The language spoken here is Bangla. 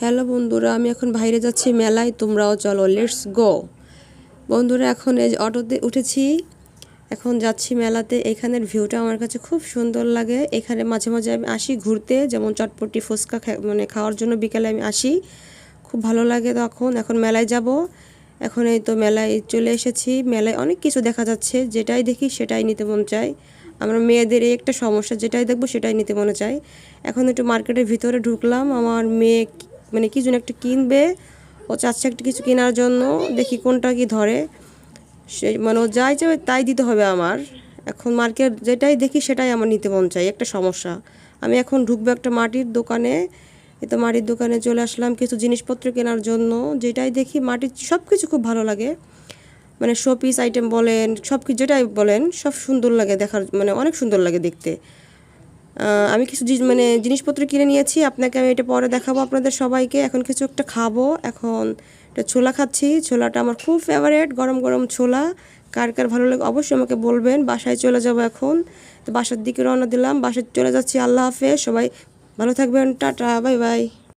হ্যালো বন্ধুরা, আমি এখন বাইরে যাচ্ছি মেলায়, তোমরাও চলো, লেটস গো। বন্ধুরা, এখন এই যে অটোতে উঠেছি, এখন যাচ্ছি মেলাতে। এখানের ভিউটা আমার কাছে খুব সুন্দর লাগে। এখানে মাঝে মাঝে আমি আসি ঘুরতে, যেমন চটপটি ফুচকা খাওয়ার জন্য বিকালে আমি আসি, খুব ভালো লাগে। তখন এখন মেলায় যাব। এখন এই তো মেলায় চলে এসেছি। মেলায় অনেক কিছু দেখা যাচ্ছে, যেটাই দেখি সেটাই নিতে মন চায়। আমরা মেয়েদের এই একটা সমস্যা, যেটাই দেখবো সেটাই নিতে মনে চায়। এখন একটু মার্কেটের ভিতরে ঢুকলাম, আমার মেয়ে কি যেন একটা কিনবে, ও চাচ্ছে একটা কিছু কেনার জন্য। দেখি কোনটা কি ধরে, সে ও যাই চাবে তাই দিতে হবে আমার। এখন মার্কেট যেটাই দেখি সেটাই আমার নিতে মন চাই, একটা সমস্যা। আমি এখন ঢুকবো একটা মাটির দোকানে। এই তো মাটির দোকানে চলে আসলাম কিছু জিনিসপত্র কেনার জন্য। যেটাই দেখি মাটির সব কিছু খুব ভালো লাগে, শোপিস আইটেম বলেন, সব কিছু যেটাই বলেন সব সুন্দর লাগে দেখার, অনেক সুন্দর লাগে দেখতে। আমি কিছু জিনিসপত্র কিনে নিয়েছি, আপনাকে আমি এটা পরে দেখাবো আপনাদের সবাইকে। এখন কিছু একটা খাবো। এখন এটা ছোলা খাচ্ছি, ছোলাটা আমার খুব ফেভারিট, গরম গরম ছোলা। কার কার ভালো লাগে অবশ্যই আমাকে বলবেন। বাসায় চলে যাব এখন, তো বাসার দিকে রওনা দিলাম, বাসায় চলে যাচ্ছি। আল্লাহ হাফেজ, সবাই ভালো থাকবেন, টাটা, বাই বাই।